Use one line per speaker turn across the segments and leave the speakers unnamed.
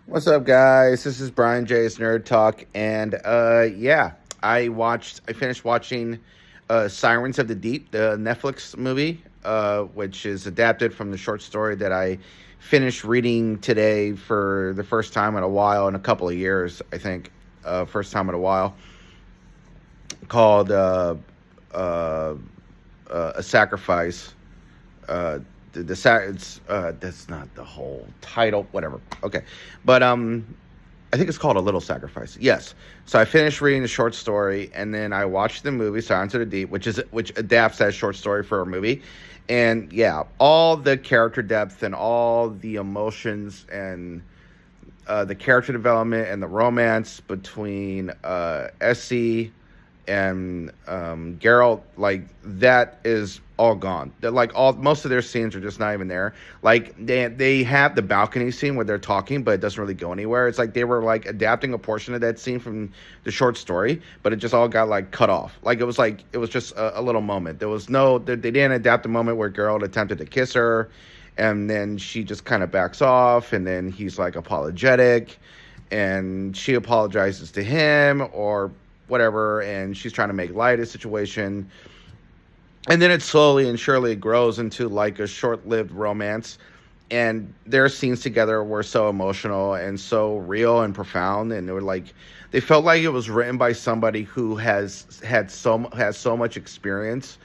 What's up, guys? This is Brian J's Nerd Talk, and I finished watching Sirens of the Deep, the Netflix movie, which is adapted from the short story that I finished reading today for the first time in a while, in a couple of years, I think, first time in a while, called uh, A Sacrifice. Uh, it's that's not the whole title, whatever. Okay, but I think it's called A Little Sacrifice. Yes. So I finished reading the short story, and then I watched the movie Silence of the Deep, which adapts that short story for a movie. And yeah, all the character depth and all the emotions and the character development and the romance between Essie and Geralt, like that is all gone. They're like all most of their scenes are just not even there. Like they have the balcony scene where they're talking, but it doesn't really go anywhere. It's like they were like adapting a portion of that scene from the short story, but it just all got like cut off. Like it was just a little moment. There was no they didn't adapt the moment where Geralt attempted to kiss her, and then she just kind of backs off, and then he's like apologetic, and she apologizes to him or whatever, and she's trying to make light of the situation. And then it slowly and surely grows into like a short-lived romance, and their scenes together were so emotional and so real and profound, and they felt like it was written by somebody who has so much experience,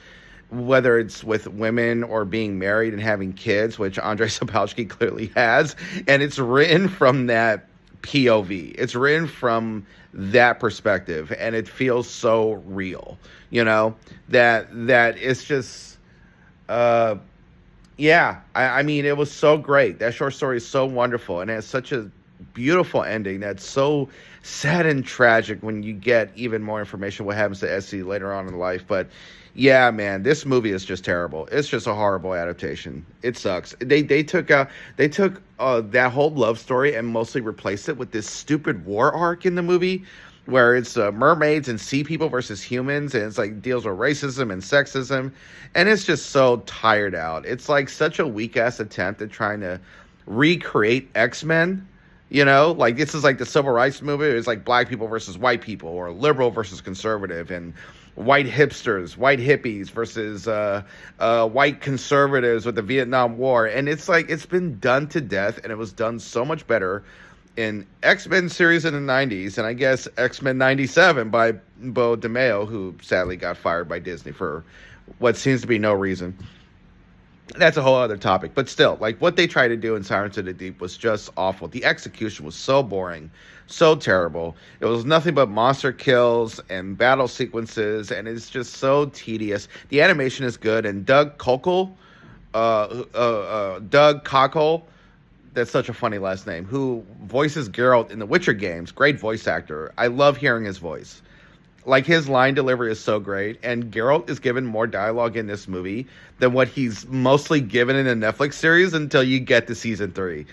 whether it's with women or being married and having kids, which Andrei Sapolsky clearly has, and it's written from that POV. It's written from that perspective, and it feels so real. That it's just, yeah. I mean, it was so great. That short story is so wonderful, and it has such a beautiful ending that's so sad and tragic when you get even more information what happens to Essie later on in life. But yeah, man, this movie is just terrible. It's just a horrible adaptation. It sucks. They took that whole love story and mostly replaced it with this stupid war arc in the movie where it's mermaids and sea people versus humans, and it's like deals with racism and sexism, and it's just so tired out. It's like such a weak ass attempt at trying to recreate X-Men. Like this is like the civil rights movement. It's like black people versus white people, or liberal versus conservative, and white hipsters, white hippies versus white conservatives with the Vietnam War. And it's like it's been done to death, and it was done so much better in X-Men series in the 90s, and I guess X-Men 97 by Bo DeMeo, who sadly got fired by Disney for what seems to be no reason. That's a whole other topic, but still, like what they tried to do in Sirens of the Deep was just awful. The execution was so boring, so terrible. It was nothing but monster kills and battle sequences, and it's just so tedious. The animation is good, and Doug Cockle, that's such a funny last name, who voices Geralt in the Witcher games, great voice actor. I love hearing his voice. Like his line delivery is so great, and Geralt is given more dialogue in this movie than what he's mostly given in the Netflix series until you get to season 3.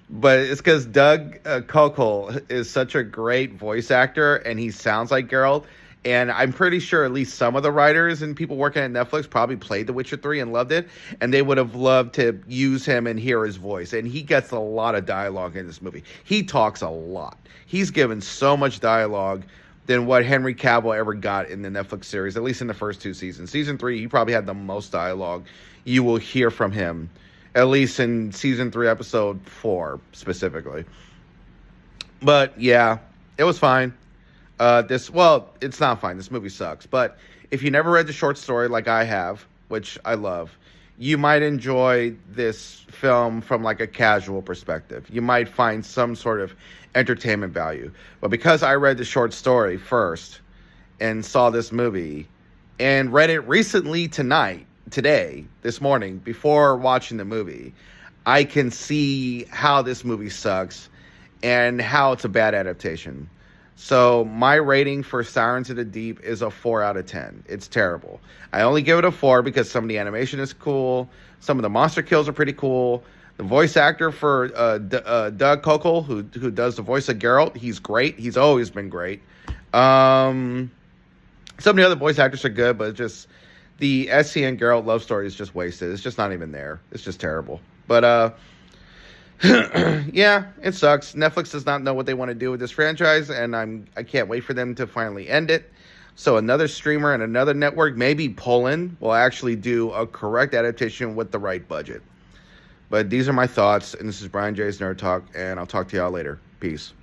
But it's because Doug Cockle is such a great voice actor, and he sounds like Geralt. And I'm pretty sure at least some of the writers and people working at Netflix probably played The Witcher 3 and loved it, and they would have loved to use him and hear his voice. And he gets a lot of dialogue in this movie. He talks a lot. He's given so much dialogue than what Henry Cavill ever got in the Netflix series, at least in the first 2 seasons. Season 3, he probably had the most dialogue you will hear from him, at least in season 3, episode 4, specifically. But yeah, it was fine. It's not fine. This movie sucks. But if you never read the short story like I have, which I love, you might enjoy this film from like a casual perspective. You might find some sort of entertainment value. But because I read the short story first and saw this movie and read it recently today, this morning, before watching the movie, I can see how this movie sucks and how it's a bad adaptation. So my rating for Sirens of the Deep is a 4 out of 10. It's terrible. I only give it a 4 because some of the animation is cool. Some of the monster kills are pretty cool. The voice actor for Doug Cockle, who does the voice of Geralt, he's great. He's always been great. Some of the other voice actors are good, but just the Essie and Geralt love story is just wasted. It's just not even there. It's just terrible. But Yeah, it sucks. Netflix does not know what they want to do with this franchise, and I can't wait for them to finally end it. So another streamer and another network, maybe Poland, will actually do a correct adaptation with the right budget. But these are my thoughts, and this is Brian J's Nerd Talk, and I'll talk to y'all later. Peace.